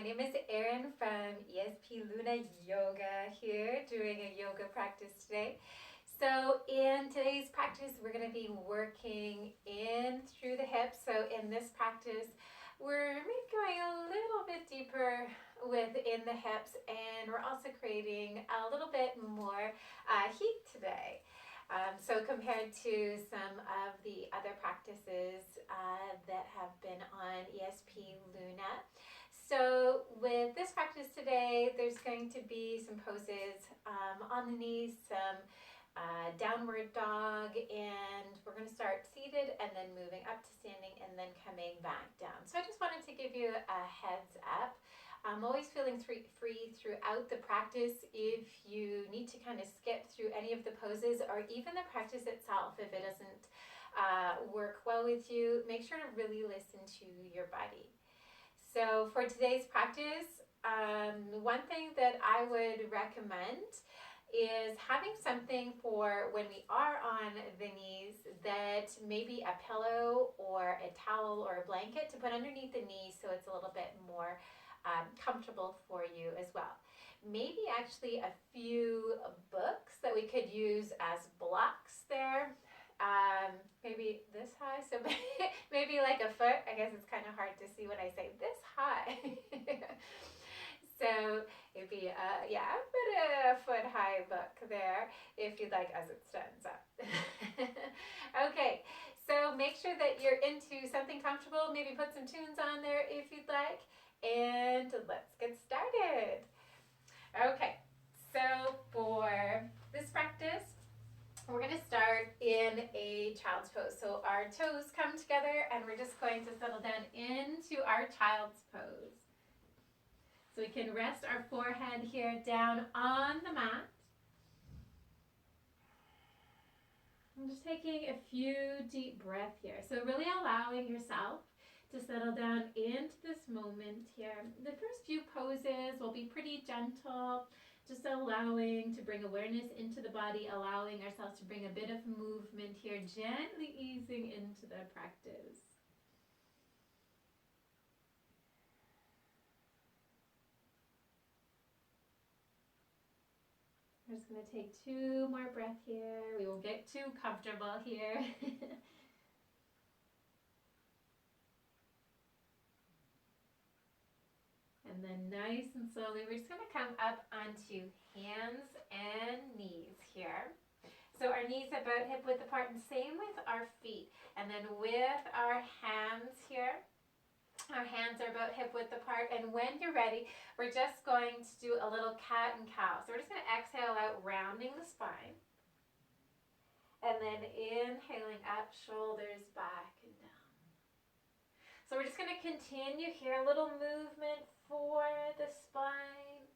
my name is Erin from ESP Luna Yoga here, doing a yoga practice today. So in today's practice, we're going to be working in through the hips. So in this practice, we're maybe going a little bit deeper within the hips, and we're also creating a little bit more heat today. So compared to some of the other practices that have been on ESP Luna. So with this practice today, there's going to be some poses on the knees, some downward dog, and we're going to start seated and then moving up to standing and then coming back down. So I just wanted to give you a heads up. I'm always feeling free throughout the practice. If you need to kind of skip through any of the poses or even the practice itself, if it doesn't work well with you, make sure to really listen to your body. So for today's practice, one thing that I would recommend is having something for when we are on the knees, that maybe a pillow or a towel or a blanket to put underneath the knees so it's a little bit more comfortable for you as well. Maybe actually a few books that we could use as blocks there. Maybe this high, so maybe like a foot. I guess it's kind of hard to see when I say this high. So it'd be put a foot high book there if you'd like, as it stands up. Okay, so make sure that you're into something comfortable. Maybe put some tunes on there if you'd like. And let's get started. Okay, so for this practice, we're going to start in a child's pose. So our toes come together and we're just going to settle down into our child's pose. So we can rest our forehead here down on the mat. I'm just taking a few deep breaths here. So really allowing yourself to settle down into this moment here. The first few poses will be pretty gentle, just allowing to bring awareness into the body, allowing ourselves to bring a bit of movement here, gently easing into the practice. We're just going to take 2 more breaths here. We won't get too comfortable here. And then nice and slowly, we're just going to come up onto hands and knees here. So our knees about hip width apart, and same with our feet. And then with our hands here, our hands are about hip width apart. And when you're ready, we're just going to do a little cat and cow. So we're just going to exhale out, rounding the spine. And then inhaling up, shoulders back and down. So we're just going to continue here, a little movement for the spine,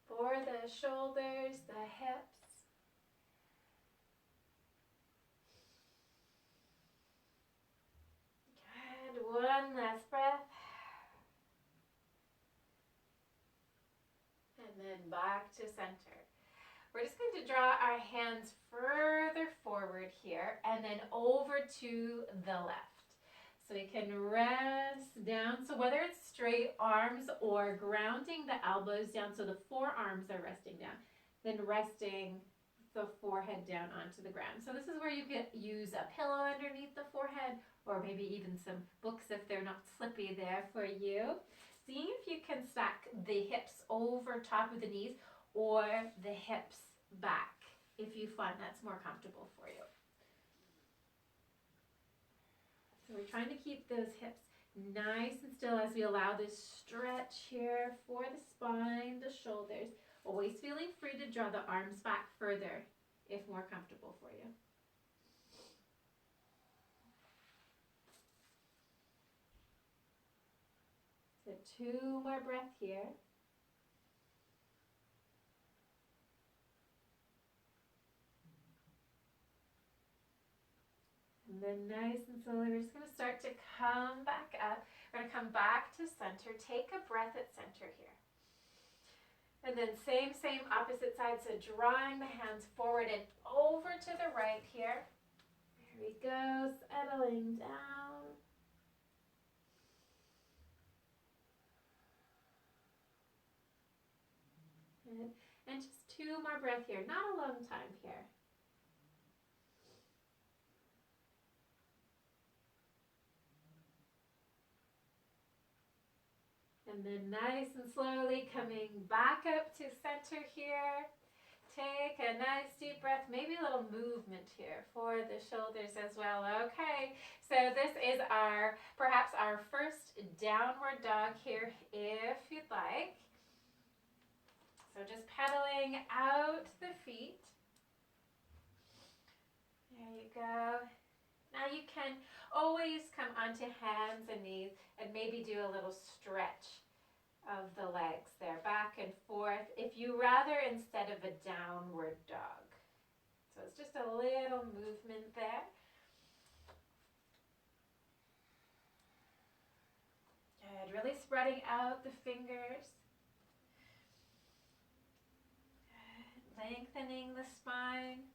for the shoulders, the hips. Good. One last breath. And then back to center. We're just going to draw our hands further forward here and then over to the left. So we can rest down. So whether it's straight arms or grounding the elbows down, so the forearms are resting down, then resting the forehead down onto the ground. So this is where you can use a pillow underneath the forehead, or maybe even some books if they're not slippy there for you. Seeing if you can stack the hips over top of the knees or the hips back if you find that's more comfortable for you. So we're trying to keep those hips nice and still as we allow this stretch here for the spine, the shoulders. Always feeling free to draw the arms back further if more comfortable for you. So 2 more breaths here. And then nice and slowly, we're just going to start to come back up. We're going to come back to center. Take a breath at center here. And then same opposite side. So drawing the hands forward and over to the right here. There we go, settling down. Good. And just 2 more breaths here, not a long time here. And then nice and slowly coming back up to center here. Take a nice deep breath, maybe a little movement here for the shoulders as well. Okay, so this is perhaps our first downward dog here if you'd like. So just pedaling out the feet. There you go. Now you can always come onto hands and knees and maybe do a little stretch of the legs there, back and forth, if you rather, instead of a downward dog. So it's just a little movement there. Good, really spreading out the fingers. Good. Lengthening the spine.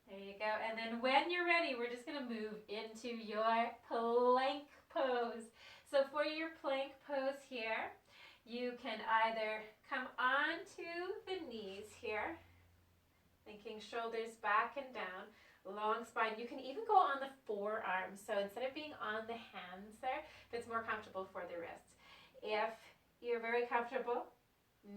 There you go. And then when you're ready, we're just going to move into your plank pose. So for your plank pose here, you can either come onto the knees here, thinking shoulders back and down, long spine. You can even go on the forearms. So instead of being on the hands there, if it's more comfortable for the wrists. If you're very comfortable,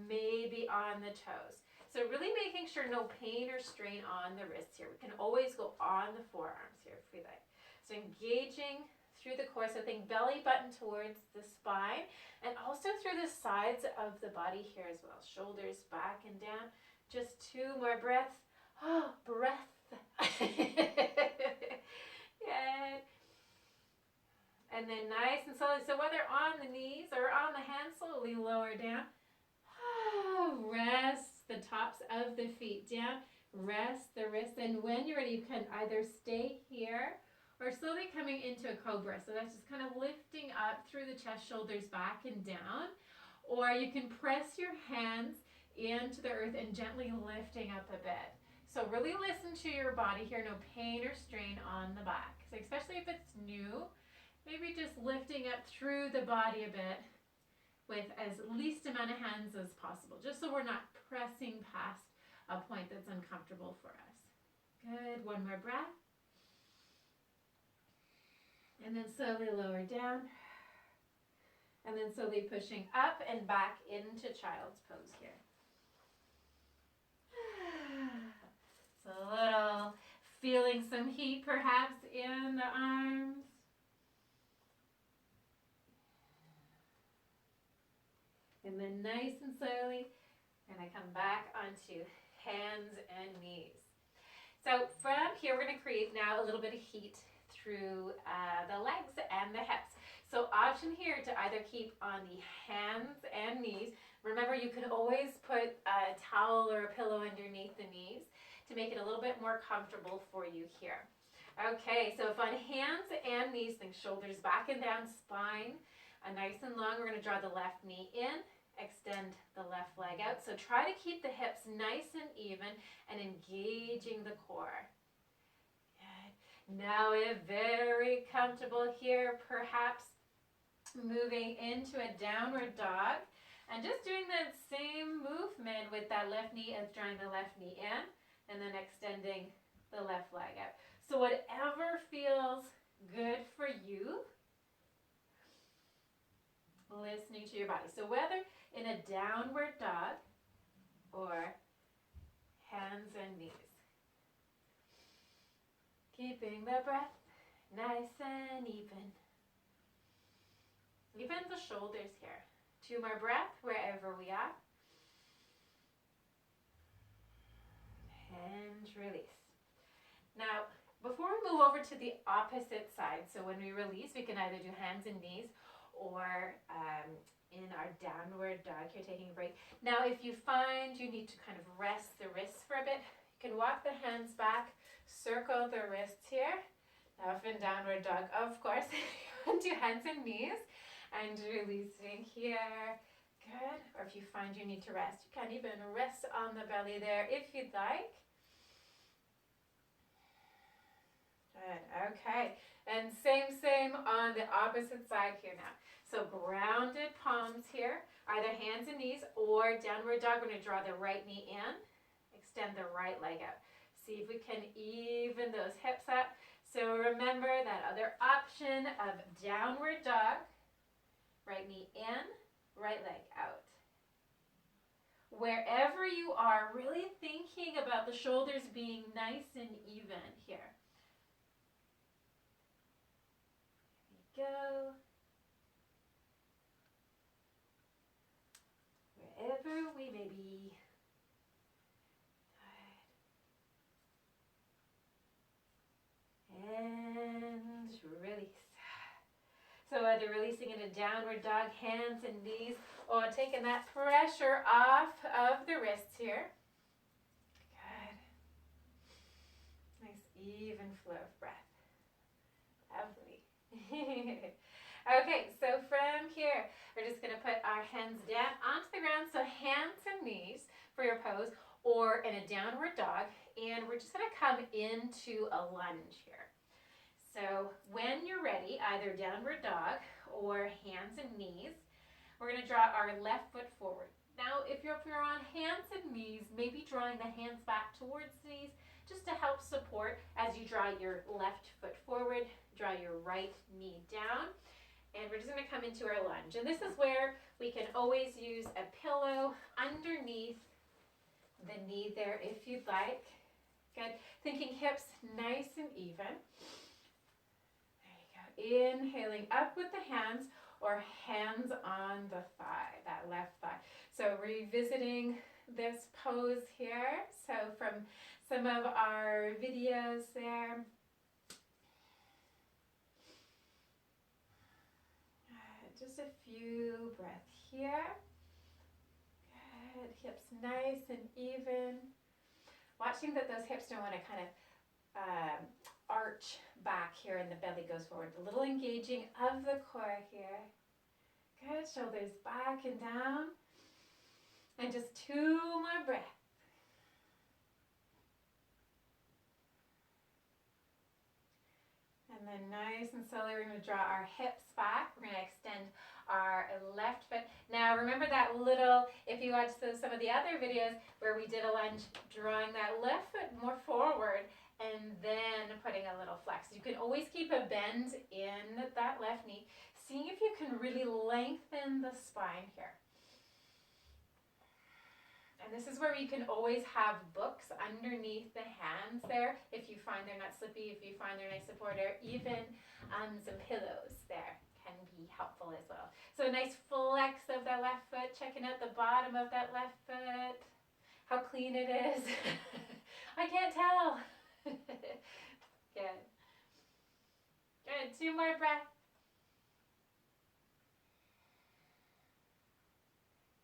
maybe on the toes. So really making sure no pain or strain on the wrists here. We can always go on the forearms here if we like. So engaging through the core, so think belly button towards the spine, and also through the sides of the body here as well. Shoulders back and down. Just 2 more breaths. Oh, breath. Good. And then nice and slowly, so whether on the knees or on the hands, slowly lower down. Rest the tops of the feet down. Rest the wrists, and when you're ready, you can either stay here or slowly coming into a cobra. So that's just kind of lifting up through the chest, shoulders back and down. Or you can press your hands into the earth and gently lifting up a bit. So really listen to your body here, no pain or strain on the back. So especially if it's new, maybe just lifting up through the body a bit with as least amount of hands as possible, just so we're not pressing past a point that's uncomfortable for us. Good, 1 more breath. And then slowly lower down. And then slowly pushing up and back into child's pose here. So a little feeling some heat perhaps in the arms. And then nice and slowly, and I come back onto hands and knees. So from here, we're going to create now a little bit of heat through the legs and the hips. So option here to either keep on the hands and knees. Remember, you can always put a towel or a pillow underneath the knees to make it a little bit more comfortable for you here. Okay, so if on hands and knees, think shoulders back and down, spine nice and long. We're going to draw the left knee in, extend the left leg out. So try to keep the hips nice and even and engaging the core. Good. Now if very comfortable here, perhaps moving into a downward dog and just doing that same movement with that left knee as drawing the left knee in and then extending the left leg out. So whatever feels good for you, listening to your body. So whether in a downward dog or hands and knees. Keeping the breath nice and even. Even the shoulders here. 2 more breaths wherever we are. And release. Now, before we move over to the opposite side, so when we release, we can either do hands and knees or in our downward dog here, taking a break. Now, if you find you need to kind of rest the wrists for a bit, you can walk the hands back, circle the wrists here. Now, if in downward dog, of course, do hands and knees and releasing here. Good. Or if you find you need to rest, you can even rest on the belly there if you'd like. Good. Okay. And same on the opposite side here now. So grounded palms here, either hands and knees or downward dog. We're going to draw the right knee in, extend the right leg out. See if we can even those hips up. So remember that other option of downward dog, right knee in, right leg out. Wherever you are, really thinking about the shoulders being nice and even here. There we go. Wherever we may be. Good. And release. So either releasing into downward dog, hands and knees, or taking that pressure off of the wrists here. Good. Nice even flow of breath. Lovely. Okay, so from here, we're just going to put our hands down onto the ground. So hands and knees for your pose, or in a downward dog. And we're just going to come into a lunge here. So when you're ready, either downward dog or hands and knees, we're going to draw our left foot forward. Now, if you're on hands and knees, maybe drawing the hands back towards the knees just to help support as you draw your left foot forward, draw your right knee down. And we're just going to come into our lunge. And this is where we can always use a pillow underneath the knee there if you'd like. Good. Thinking hips nice and even. There you go. Inhaling up with the hands or hands on the thigh, that left thigh. So revisiting this pose here. So from some of our videos there. Just a few breaths here. Good. Hips nice and even. Watching that those hips don't want to kind of arch back here and the belly goes forward. A little engaging of the core here. Good. Shoulders back and down. And just 2 more breaths. And then nice and slowly we're going to draw our hips back. We're going to extend our left foot. Now remember that little, if you watch some of the other videos where we did a lunge, drawing that left foot more forward and then putting a little flex. You can always keep a bend in that left knee, seeing if you can really lengthen the spine here. And this is where you can always have books underneath the hands there if you find they're not slippy, if you find they're nice support, or even some pillows there can be helpful as well. So a nice flex of that left foot, checking out the bottom of that left foot, how clean it is. I can't tell. Good. Good. 2 more breaths.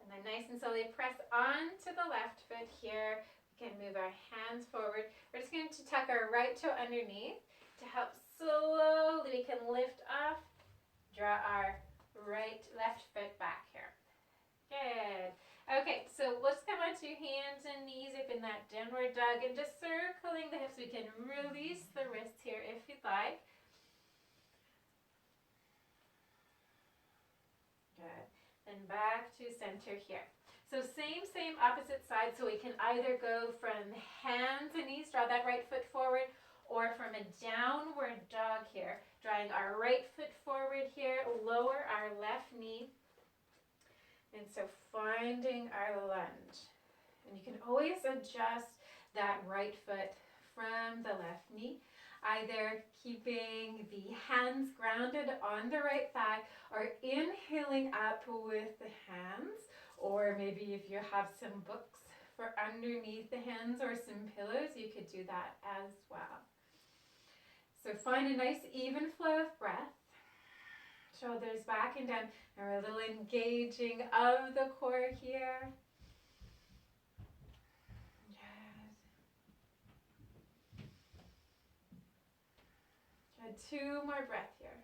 And then nice and slowly press onto the left foot here. We can move our hands forward. We're just going to tuck our right toe underneath to help slowly we can lift off. Draw our left foot back here. Good. Okay, so let's come onto hands and knees up in that downward dog and just circling the hips. We can release the wrists here if you'd like. Good. And back to center here. So same opposite side. So we can either go from hands and knees, draw that right foot forward, or from a downward dog here, drawing our right foot forward here, lower our left knee. And so finding our lunge. And you can always adjust that right foot from the left knee, either keeping the hands grounded on the right thigh or inhaling up with the hands, or maybe if you have some books for underneath the hands or some pillows, you could do that as well. So find a nice even flow of breath. Shoulders back and down, and we're a little engaging of the core here. Good. 2 more breaths here.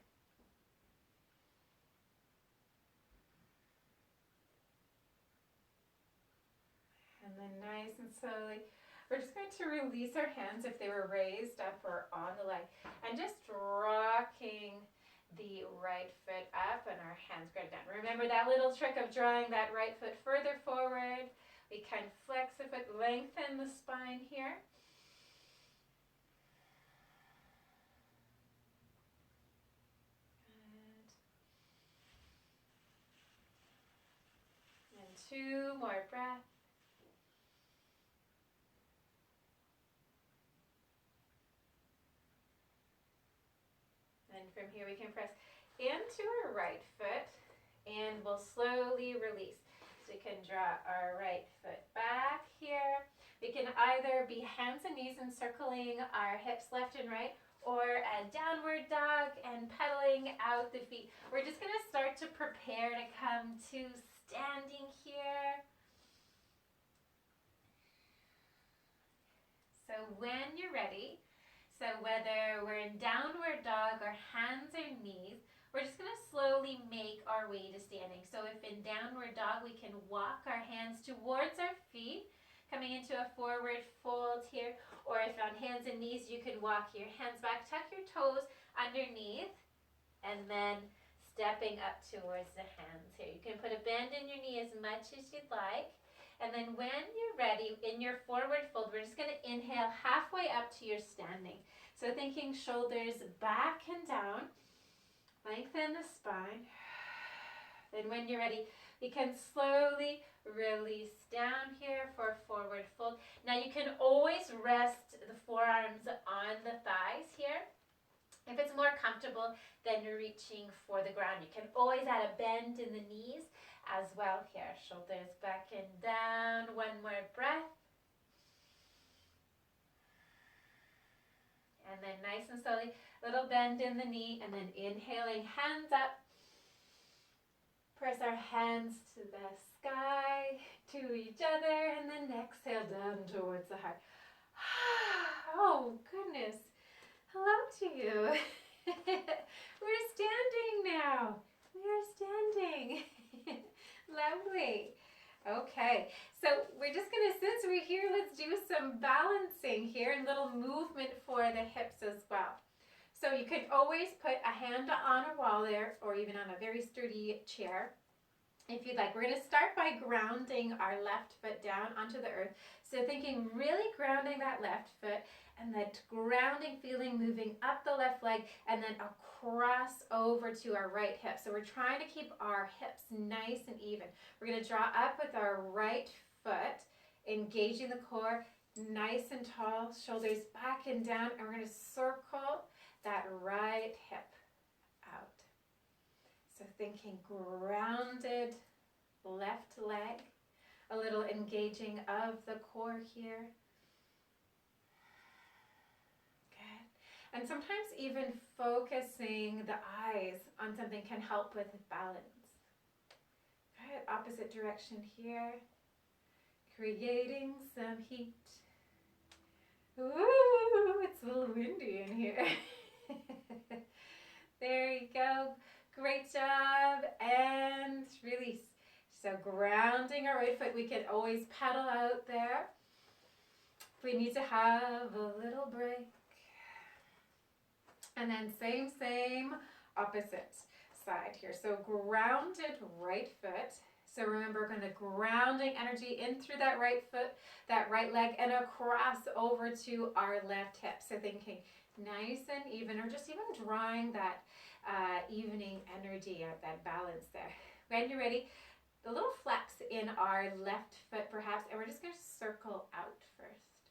And then nice and slowly We're just going to release our hands if they were raised up or on the leg, and just rocking the right foot up and our hands go down. Remember that little trick of drawing that right foot further forward. We can flex the foot, lengthen the spine here. Good. And 2 more breaths. And from here we can press into our right foot and we'll slowly release. So we can draw our right foot back here. We can either be hands and knees encircling our hips left and right, or a downward dog and pedaling out the feet. We're just going to start to prepare to come to standing here. So when you're ready, so whether we're in downward dog or hands or knees, we're just going to slowly make our way to standing. So if in downward dog, we can walk our hands towards our feet, coming into a forward fold here. Or if on hands and knees, you can walk your hands back, tuck your toes underneath, and then stepping up towards the hands here. You can put a bend in your knee as much as you'd like. And then when you're ready, in your forward fold, we're just going to inhale halfway up to your standing. So thinking shoulders back and down, lengthen the spine. Then when you're ready, you can slowly release down here for forward fold. Now you can always rest the forearms on the thighs here. If it's more comfortable than reaching for the ground, you can always add a bend in the knees as well here. Shoulders back and down. 1 more breath. And then nice and slowly, little bend in the knee, and then inhaling, hands up. Press our hands to the sky, to each other, and then exhale down towards the heart. Oh, goodness. Hello to you. We're standing now. We are standing. Lovely. Okay, so we're just going to, since we're here, let's do some balancing here and little movement for the hips as well. So you can always put a hand on a wall there, or even on a very sturdy chair if you'd like. We're going to start by grounding our left foot down onto the earth. So thinking really grounding that left foot, and that grounding feeling moving up the left leg and then across over to our right hip. So we're trying to keep our hips nice and even. We're going to draw up with our right foot, engaging the core, nice and tall, shoulders back and down, and we're going to circle that right hip out. So thinking grounded left leg, a little engaging of the core here. Good. And sometimes even focusing the eyes on something can help with balance. Good. Opposite direction here. Creating some heat. Ooh, it's a little windy in here. There you go. Great job. And release. So grounding our right foot. We can always pedal out there if we need to have a little break. And then same opposite side here. So grounded right foot. So remember, we're going to grounding energy in through that right foot, that right leg, and across over to our left hip. So thinking nice and even, or just even drawing that evening energy out, that balance there. When you're ready, a little flex in our left foot perhaps, and we're just going to circle out first.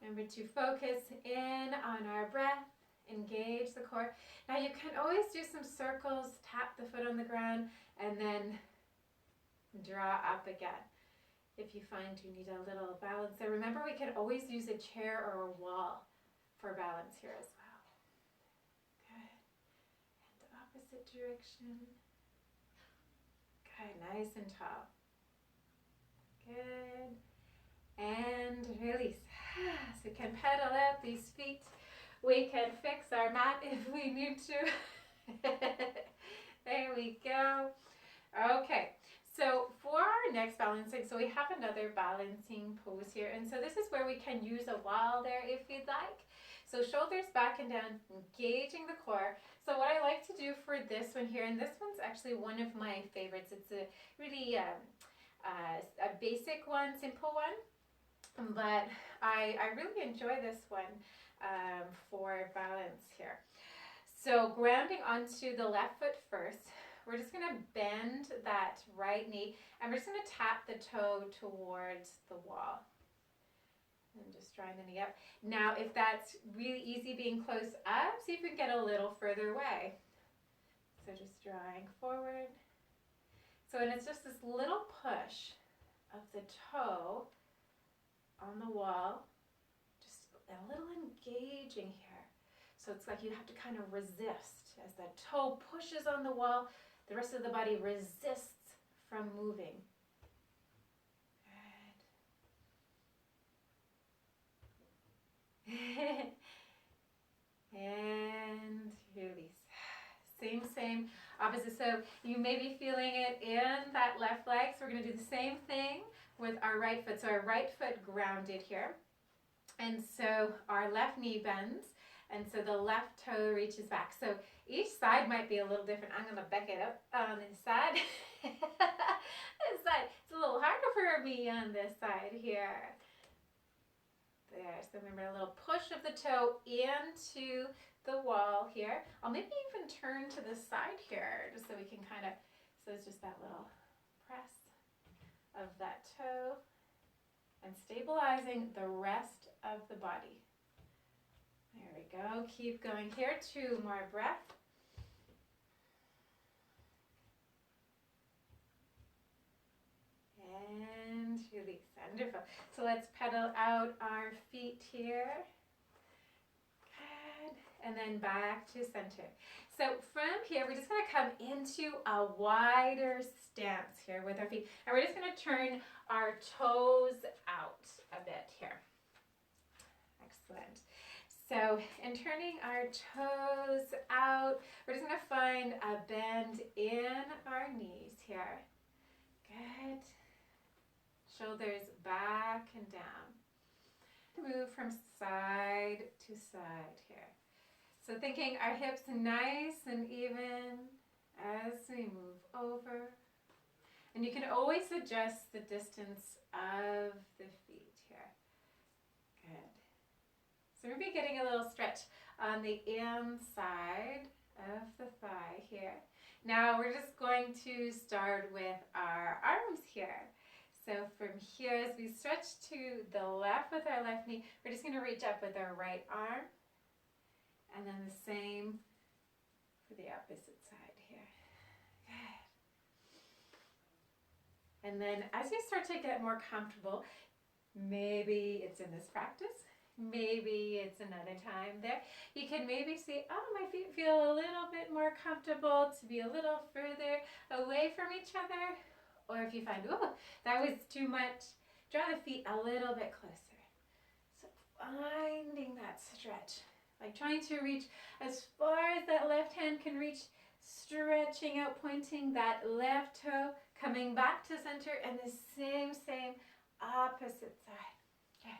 Remember to focus in on our breath, engage the core. Now you can always do some circles, tap the foot on the ground, and then draw up again if you find you need a little balance there. Remember, we can always use a chair or a wall for balance here as well. Good. And the opposite direction. Good, nice and tall. Good. And release. So we can pedal out these feet. We can fix our mat if we need to. There we go. Okay, so for our next balance, balancing. So we have another balancing pose here. And so this is where we can use a wall there if you'd like. So shoulders back and down, engaging the core. So what I like to do for this one here, and this one's actually one of my favorites. It's a really a basic one, simple one, but I really enjoy this one for balance here. So grounding onto the left foot first, we're just going to bend that right knee and we're just going to tap the toe towards the wall. And just drawing the knee up. Now, if that's really easy being close up, see if we can get a little further away. So just drawing forward. So, and it's just this little push of the toe on the wall, just a little engaging here. So it's like you have to kind of resist as the toe pushes on the wall. The rest of the body resists from moving. Good. And release. Same, opposite. So you may be feeling it in that left leg. So we're going to do the same thing with our right foot. So our right foot grounded here. And so our left knee bends. And so the left toe reaches back. So each side might be a little different. I'm going to back it up on this side. This side. It's a little harder for me on this side here. There. So remember a little push of the toe into the wall here. I'll maybe even turn to the side here just so we can kind of, so it's just that little press of that toe and stabilizing the rest of the body. There we go. Keep going here. 2 more breaths. And release. Wonderful. So let's pedal out our feet here. Good. And then back to center. So from here, we're just going to come into a wider stance here with our feet. And we're just going to turn our toes out a bit here. Excellent. So in turning our toes out, we're just going to find a bend in our knees here. Good. Shoulders back and down. Move from side to side here. So thinking our hips nice and even as we move over. And you can always adjust the distance of the feet here. Good. So we'll be getting a little stretch on the inside of the thigh here. Now we're just going to start with our arms here. So from here, as we stretch to the left with our left knee, we're just going to reach up with our right arm. And then the same for the opposite side here. Good. And then as you start to get more comfortable, maybe it's in this practice, maybe it's another time there, you can maybe see, oh, my feet feel a little bit more comfortable to be a little further away from each other. Or if you find, oh, that was too much, draw the feet a little bit closer. So finding that stretch, like trying to reach as far as that left hand can reach, stretching out, pointing that left toe, coming back to center, and the same opposite side. Okay.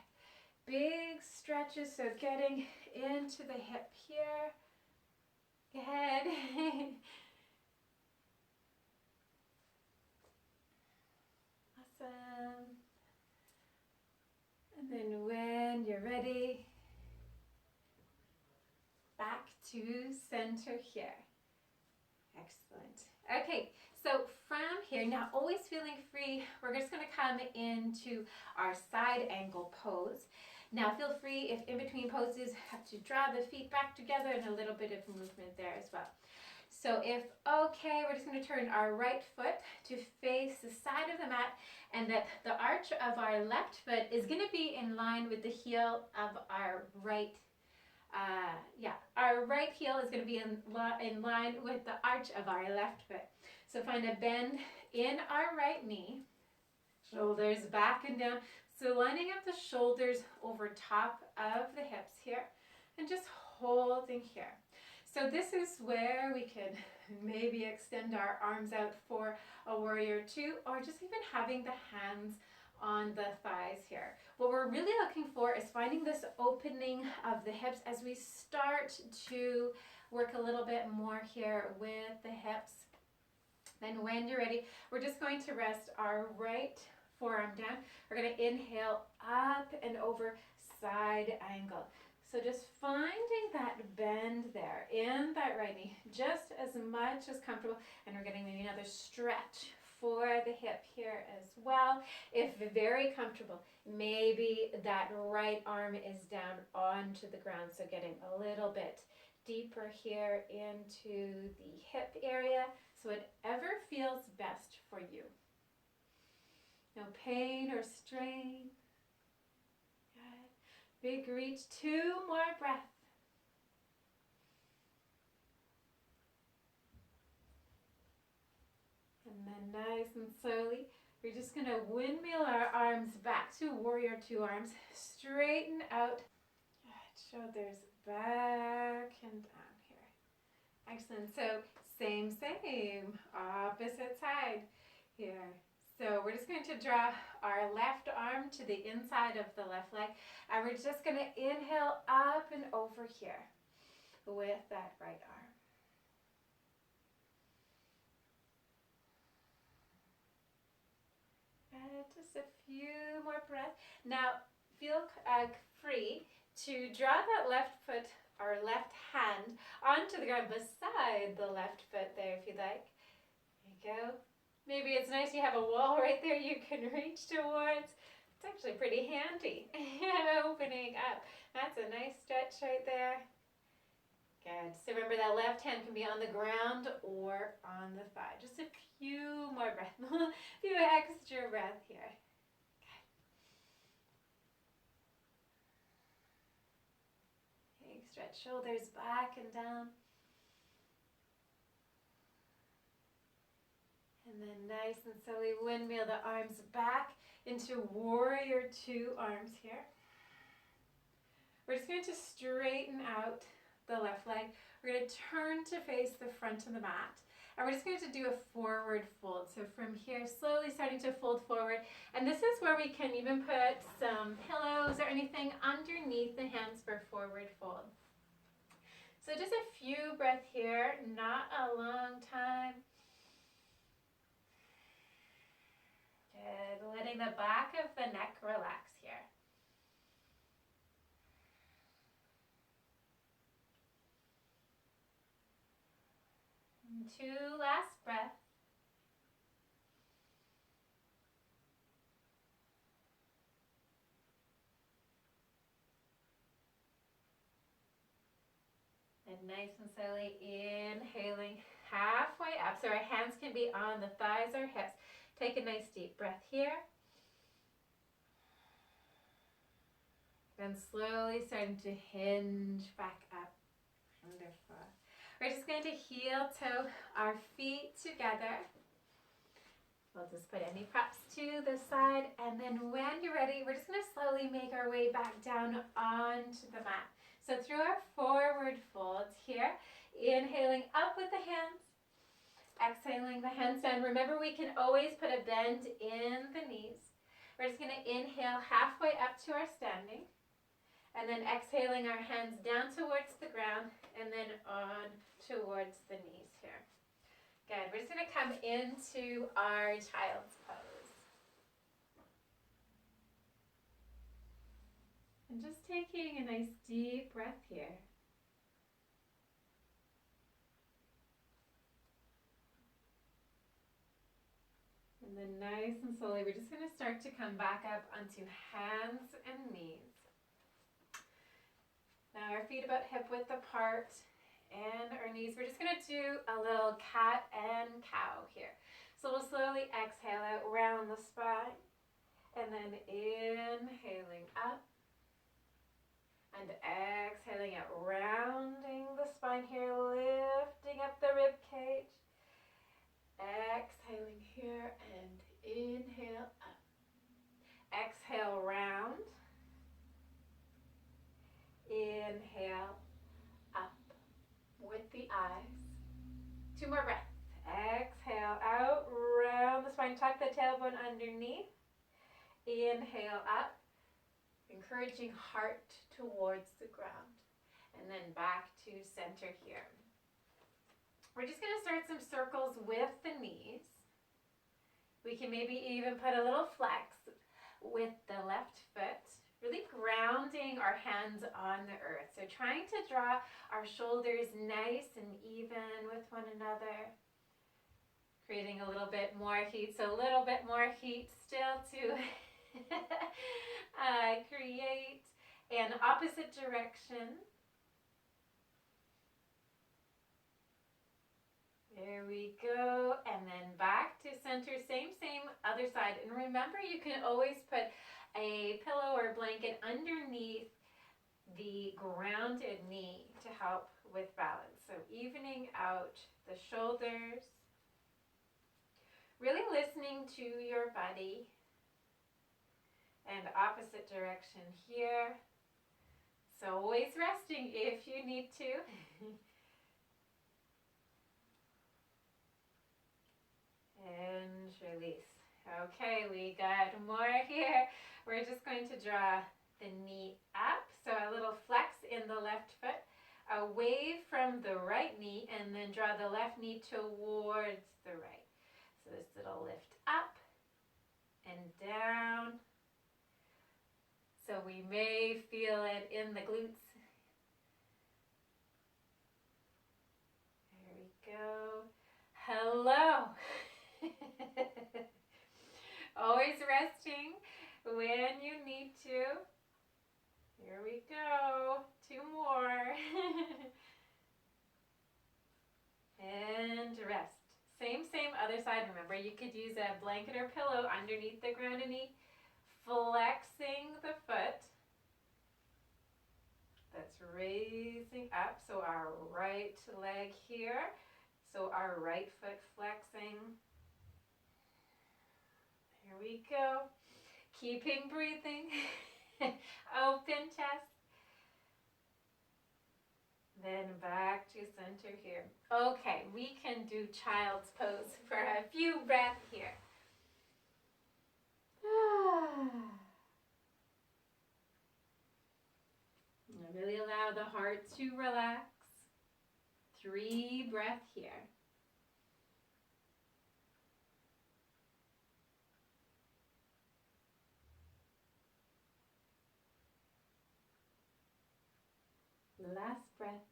Big stretches, so getting into the hip here. Good. Awesome. And then when you're ready, back to center here. Excellent. Okay, so from here, now always feeling free, we're just going to come into our side angle pose. Now feel free if in between poses have to draw the feet back together and a little bit of movement there as well. So if okay, we're just going to turn our right foot to face the side of the mat, and that the arch of our left foot is going to be in line with the heel of our right. Our right heel is going to be in line with the arch of our left foot. So find a bend in our right knee, shoulders back and down. So lining up the shoulders over top of the hips here, and just holding here. So this is where we can Maybe extend our arms out for a warrior two, or just even having the hands on the thighs here. What we're really looking for is finding this opening of the hips as we start to work a little bit more here with the hips. Then when you're ready, we're just going to rest our right forearm down. We're going to inhale up and over, side angle. So just finding that bend there in that right knee, just as much as comfortable. And we're getting maybe another stretch for the hip here as well. If very comfortable, maybe that right arm is down onto the ground. So getting a little bit deeper here into the hip area. So whatever feels best for you. No pain or strain. Big reach, 2 more breaths. And then nice and slowly, we're just going to windmill our arms back to warrior two arms. Straighten out. Good. Shoulders back and down here. Excellent. So same. Opposite side here. So we're just going to draw our left arm to the inside of the left leg, and we're just going to inhale up and over here with that right arm. And just a few more breaths. Now feel free to draw that left foot or left hand onto the ground beside the left foot there if you like. There you go. Maybe it's nice you have a wall right there you can reach towards. It's actually pretty handy. Opening up. That's a nice stretch right there. Good. So remember that left hand can be on the ground or on the thigh. Just a few more breaths. A few extra breaths here. Good. Okay, stretch shoulders back and down. And then nice and slowly windmill the arms back into warrior two arms here. We're just going to straighten out the left leg. We're going to turn to face the front of the mat. And we're just going to do a forward fold. So from here, slowly starting to fold forward. And this is where we can even put some pillows or anything underneath the hands for forward fold. So just a few breaths here, not a long time. Good. Letting the back of the neck relax here. And 2 last breaths. And nice and slowly inhaling halfway up. So our hands can be on the thighs or hips. Take a nice deep breath here. Then slowly starting to hinge back up. Wonderful. We're just going to heel toe our feet together. We'll just put any props to the side. And then when you're ready, we're just going to slowly make our way back down onto the mat. So through our forward folds here, inhaling up with the hands. Exhaling the hands down. Remember, we can always put a bend in the knees. We're just going to inhale halfway up to our standing. And then exhaling our hands down towards the ground and then on towards the knees here. Good. We're just going to come into our child's pose. And just taking a nice deep breath here. And then nice and slowly, we're just going to start to come back up onto hands and knees. Now our feet about hip width apart and our knees. We're just going to do a little cat and cow here. So we'll slowly exhale out, round the spine, and then inhaling up and exhaling out, rounding the spine here, lifting up the rib cage. Exhaling here and inhale up. Exhale, round. Inhale up with the eyes. 2 more fine. Tuck the tailbone underneath. Inhale up, encouraging heart towards the ground. And then back to center here. We're just going to start some circles with the knees. We can maybe even put a little flex with the left foot, really grounding our hands on the earth. So trying to draw our shoulders nice and even with one another. Creating a little bit more heat. So a little bit more heat still to create an opposite direction. There we go. And then back to center. Same other side. And remember, you can always put a pillow or blanket underneath the grounded knee to help with balance. So evening out the shoulders. Really listening to your body. And opposite direction here. So always resting if you need to. And release. Okay, we got more here. We're just going to draw the knee up. So a little flex in the left foot, away from the right knee, and then draw the left knee towards the right. So this little lift up and down. So we may feel it in the glutes. There we go. Hello. Always resting when you need to. Here we go. 2 more. And rest. Same other side. Remember, you could use a blanket or pillow underneath the grounded knee. Flexing the foot. That's raising up. So our right leg here. So our right foot flexing. Here we go. Keeping breathing. Open chest. Then back to center here. Okay, we can do child's pose for a few breaths here. Really allow the heart to relax. 3 breaths here. Last breath.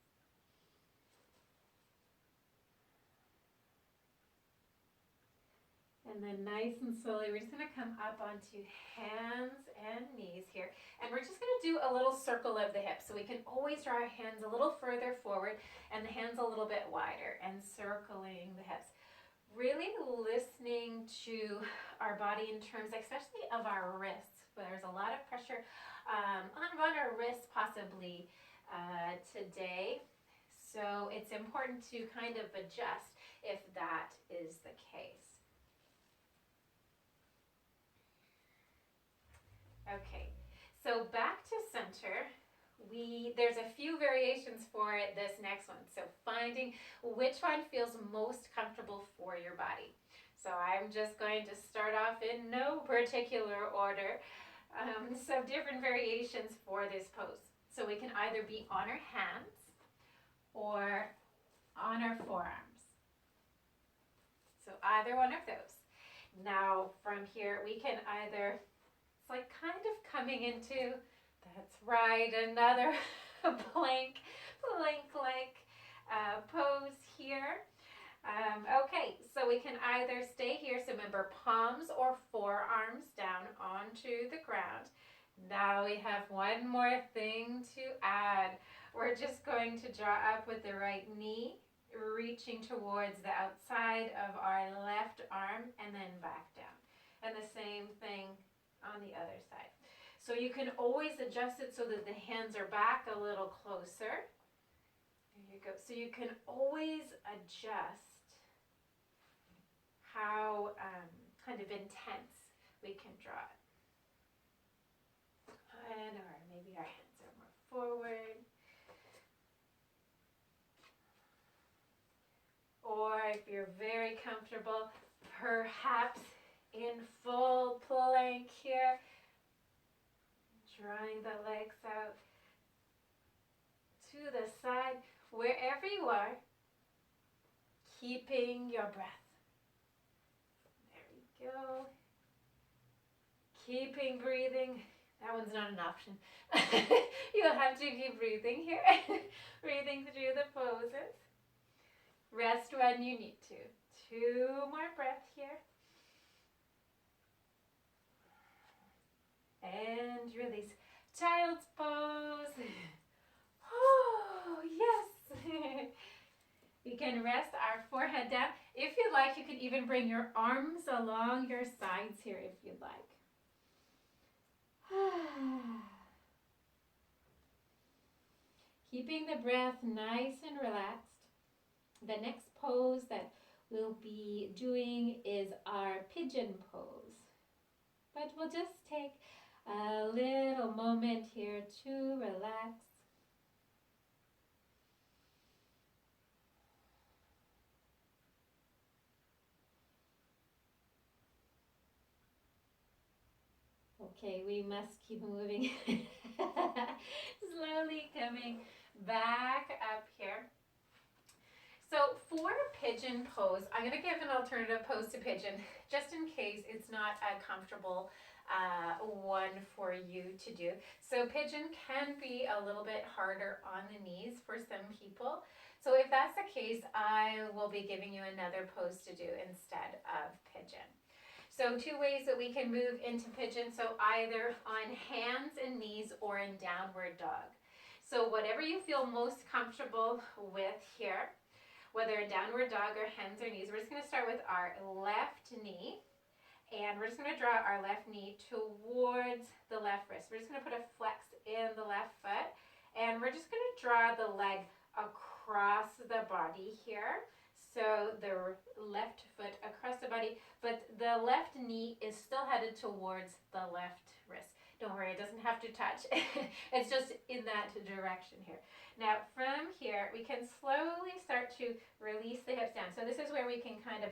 And then nice and slowly, we're just going to come up onto hands and knees here. And we're just going to do a little circle of the hips. So we can always draw our hands a little further forward and the hands a little bit wider and circling the hips. Really listening to our body in terms, especially of our wrists. There's a lot of pressure on our wrists possibly today. So it's important to kind of adjust if that is the case. Okay, so back to center. There's a few variations for this next one. So finding which one feels most comfortable for your body. So I'm just going to start off in no particular order. Some different variations for this pose. So we can either be on our hands or on our forearms. So either one of those. Now from here we can either, it's like kind of coming into, that's right, another plank-like pose here. Okay, so we can either stay here, so remember palms or forearms down onto the ground. Now we have one more thing to add. We're just going to draw up with the right knee, reaching towards the outside of our left arm and then back down. And the same thing on the other side. So you can always adjust it so that the hands are back a little closer. There you go. So you can always adjust how kind of intense we can draw it. Or maybe our hands are more forward. Or if you're very comfortable, perhaps in full plank here. Drawing the legs out to the side, wherever you are, keeping your breath. There we go. Keeping breathing. That one's not an option. You'll have to keep breathing here. Breathing through the poses. Rest when you need to. 2 more breaths here. And release. Child's pose. Oh, yes. We can rest our forehead down. If you like, you can even bring your arms along your sides here if you'd like. Keeping the breath nice and relaxed. The next pose that we'll be doing is our pigeon pose. But we'll just take a little moment here to relax. Okay, we must keep moving. Slowly coming back up here. So for pigeon pose, I'm going to give an alternative pose to pigeon, just in case it's not a comfortable one for you to do. So pigeon can be a little bit harder on the knees for some people. So if that's the case, I will be giving you another pose to do instead of pigeon. So 2 ways that we can move into pigeon, so either on hands and knees or in downward dog. So whatever you feel most comfortable with here, whether in downward dog or hands or knees, we're just going to start with our left knee. And we're just going to draw our left knee towards the left wrist. We're just going to put a flex in the left foot. And we're just going to draw the leg across the body here. So the left foot across the body, but the left knee is still headed towards the left wrist. Don't worry, it doesn't have to touch. It's just in that direction here. Now from here, we can slowly start to release the hips down. So this is where we can kind of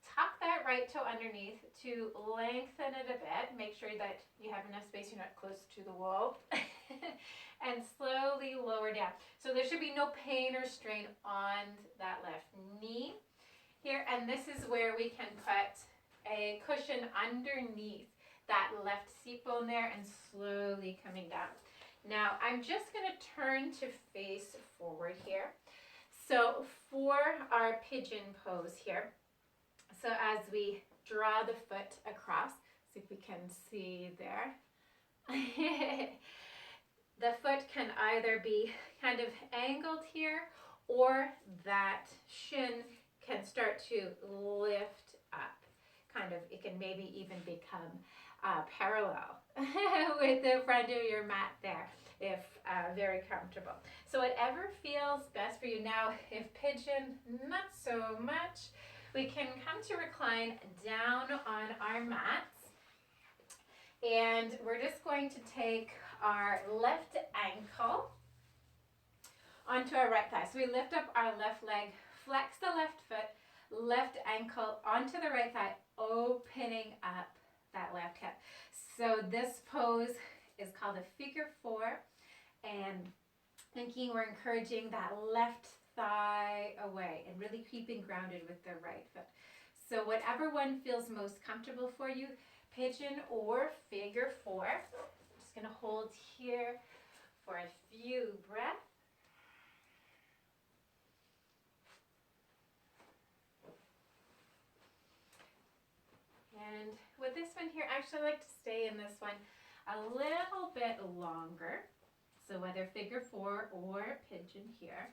tuck that right toe underneath to lengthen it a bit. Make sure that you have enough space, you're not close to the wall. And slowly lower down. So there should be no pain or strain on that left knee here. And this is where we can put a cushion underneath that left seat bone there and slowly coming down. Now I'm just going to turn to face forward here. So for our pigeon pose here, so as we draw the foot across, see if we can see there. The foot can either be kind of angled here, or that shin can start to lift up. Kind of, it can maybe even become parallel with the front of your mat there, if very comfortable. So whatever feels best for you. Now, if pigeon, not so much, we can come to recline down on our mats. And we're just going to take our left ankle onto our right thigh. So we lift up our left leg, flex the left foot, left ankle onto the right thigh, opening up that left hip. So this pose is called a figure 4, and thinking we're encouraging that left thigh away and really keeping grounded with the right foot. So whatever one feels most comfortable for you, pigeon or figure 4. I'm just going to hold here for a few breaths. And with this one here, actually I like to stay in this one a little bit longer. So whether figure 4 or pigeon here.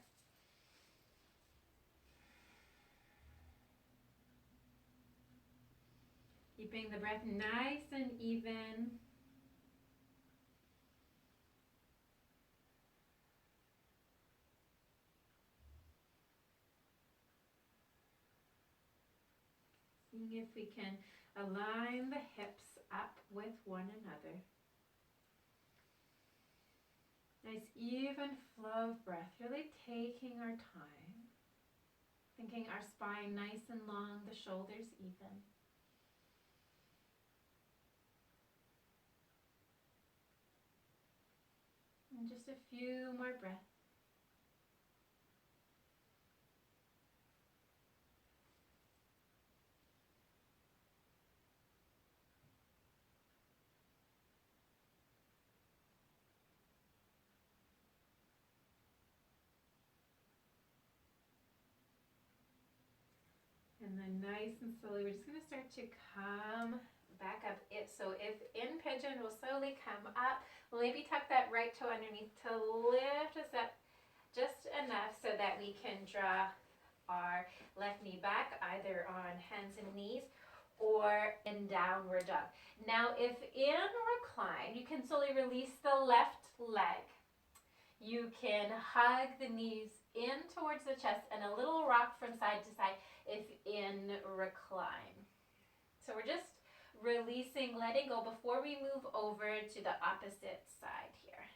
Keeping the breath nice and even. Seeing if we can align the hips up with one another. Nice even flow of breath, really taking our time. Thinking our spine nice and long, the shoulders even. And just a few more breaths. And then nice and slowly, we're just going to start to come back up. So if in pigeon, we'll slowly come up. We'll maybe tuck that right toe underneath to lift us up just enough so that we can draw our left knee back, either on hands and knees or in downward dog. Now, if in recline, you can slowly release the left leg. You can hug the knees in towards the chest and a little rock from side to side if in recline. So we're just releasing, letting go before we move over to the opposite side here.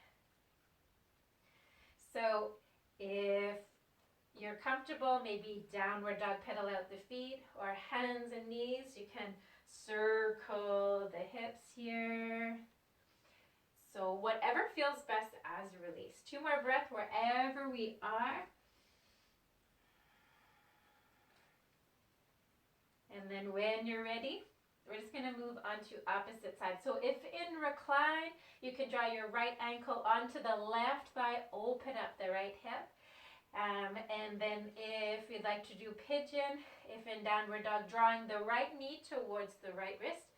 So if you're comfortable, maybe downward dog, pedal out the feet, or hands and knees, you can circle the hips here. So whatever feels best as release. 2 more breaths wherever we are. And then when you're ready, we're just going to move on to opposite side. So if in recline, you can draw your right ankle onto the left thigh, open up the right hip. And then if you'd like to do pigeon, if in downward dog, drawing the right knee towards the right wrist,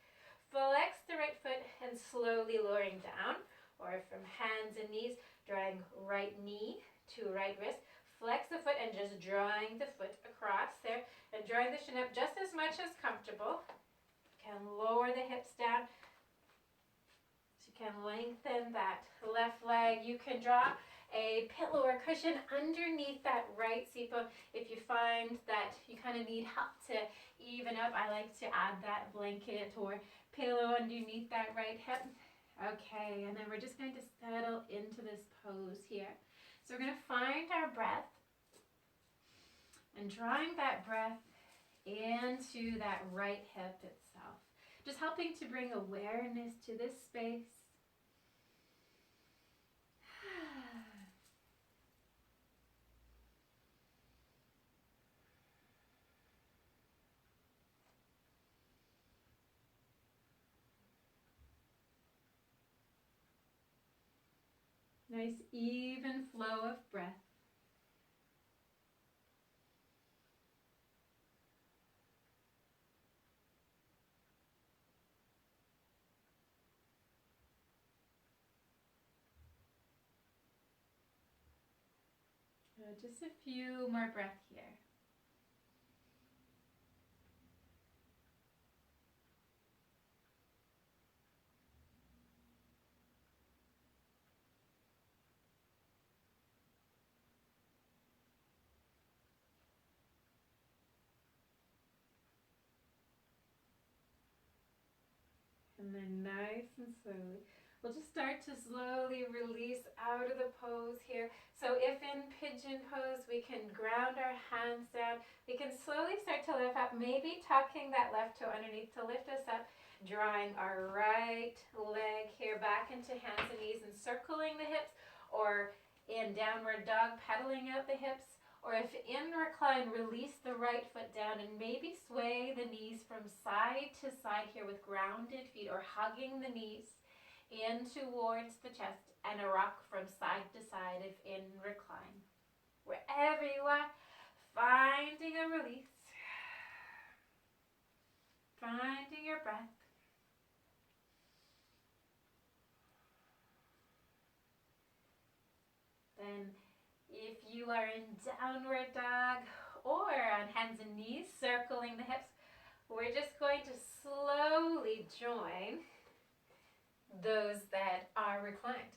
flex the right foot and slowly lowering down. Or from hands and knees, drawing right knee to right wrist, flex the foot and just drawing the foot across there and drawing the shin up just as much as comfortable. You can lower the hips down. So you can lengthen that left leg. You can draw a pillow or cushion underneath that right seat bone. If you find that you kind of need help to even up, I like to add that blanket or pillow underneath that right hip. Okay, and then we're just going to settle into this pose here. So we're going to find our breath and drawing that breath into that right hip itself. Just helping to bring awareness to this space. Nice even flow of breath. Just a few more breaths here. And then nice and slowly, we'll just start to slowly release out of the pose here. So if in pigeon pose, we can ground our hands down. We can slowly start to lift up, maybe tucking that left toe underneath to lift us up, drawing our right leg here back into hands and knees and circling the hips, or in downward dog, pedaling out the hips. Or if in recline, release the right foot down and maybe sway the knees from side to side here with grounded feet, or hugging the knees in towards the chest and a rock from side to side if in recline. Wherever you are, finding a release, finding your breath. Then if you are in downward dog or on hands and knees, circling the hips, we're just going to slowly join those that are reclined.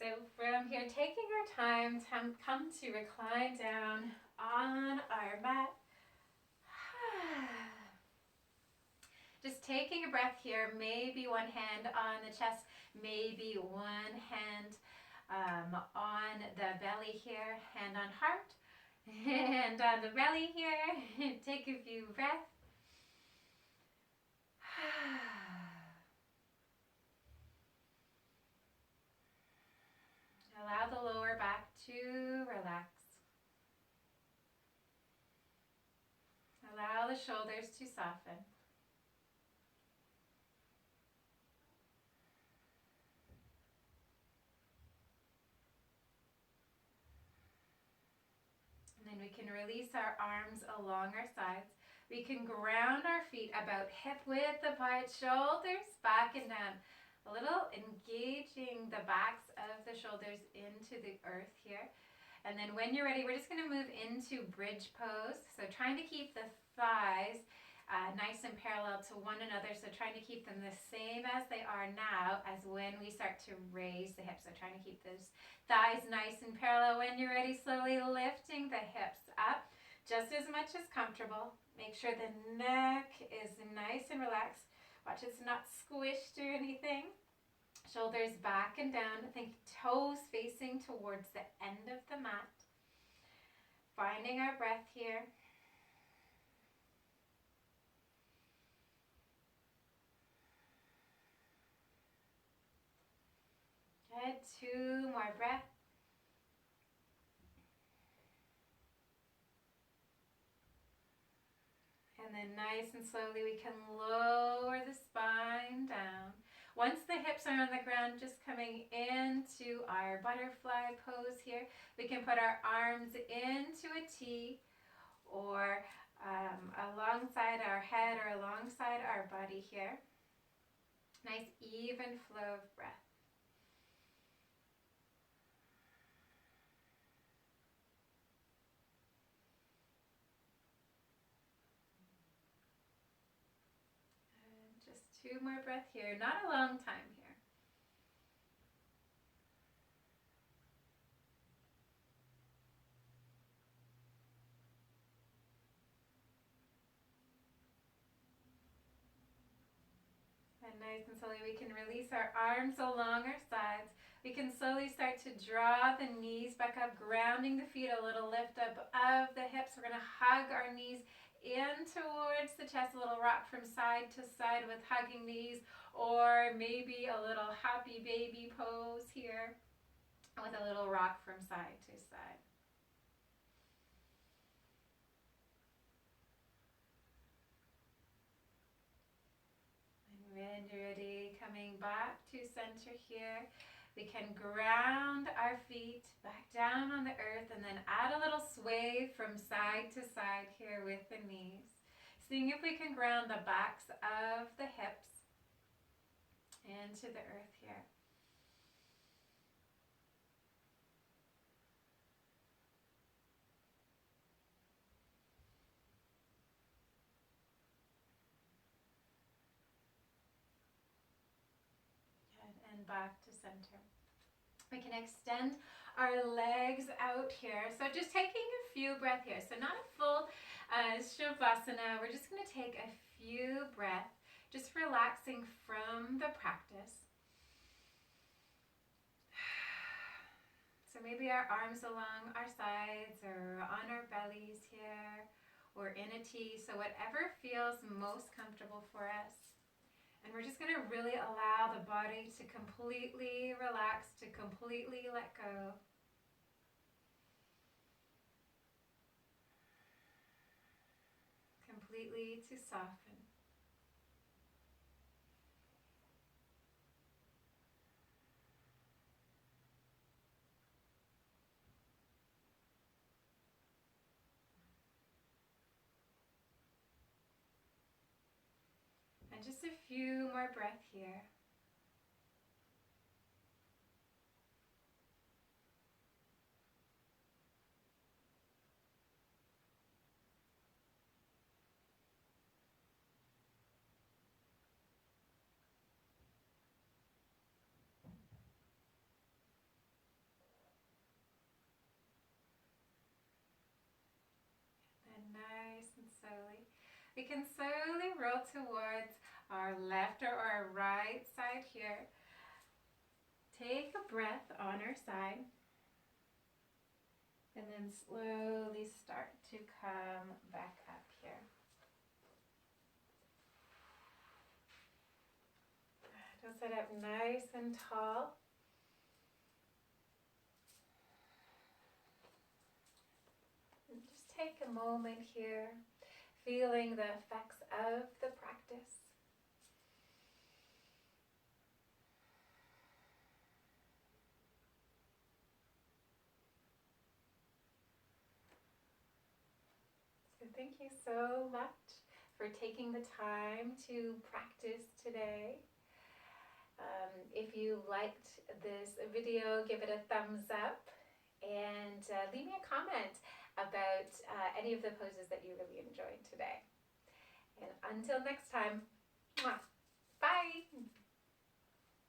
So from here, taking our time to come to recline down on our mat. Just taking a breath here, maybe one hand on the chest, maybe one hand on the belly here, hand on heart, hand on the belly here. Take a few breaths. the shoulders to soften. And then we can release our arms along our sides. We can ground our feet about hip width apart, shoulders back and down. A little engaging the backs of the shoulders into the earth here. And then when you're ready, we're just going to move into bridge pose. So trying to keep the thighs nice and parallel to one another. So trying to keep them the same as they are now as when we start to raise the hips. So trying to keep those thighs nice and parallel. When you're ready, slowly lifting the hips up just as much as comfortable. Make sure the neck is nice and relaxed. Watch it's not squished or anything. Shoulders back and down. Think toes facing towards the end of the mat. Finding our breath here. Good. 2 more breaths. And then nice and slowly we can lower the spine down. Once the hips are on the ground, just coming into our butterfly pose here, we can put our arms into a T or alongside our head or alongside our body here. Nice even flow of breath. And just 2 more breaths here, not a long time here. And nice and slowly we can release our arms along our sides. We can slowly start to draw the knees back up, grounding the feet, a little lift up of the hips. We're going to hug our knees in towards the chest, a little rock from side to side with hugging knees, or maybe a little happy baby pose here with a little rock from side to side. When you're ready, coming back to center here, we can ground our feet back down on the earth and then add a little sway from side to side here with the knees. Seeing if we can ground the backs of the hips into the earth here. And back to center. We can extend our legs out here. So just taking a few breaths here. So not a full Shavasana. We're just going to take a few breaths, just relaxing from the practice. So maybe our arms along our sides or on our bellies here or in a T. So whatever feels most comfortable for us. And we're just going to really allow the body to completely relax, to completely let go. Completely to soften. And just a few more breaths here. And nice and slowly. We can slowly roll towards our left or our right side here. Take a breath on our side. And then slowly start to come back up here. Just sit up nice and tall. And just take a moment here. feeling the effects of the practice. So thank you so much for taking the time to practice today. If you liked this video, give it a thumbs up and leave me a comment about any of the poses that you really enjoyed today. And until next time, bye!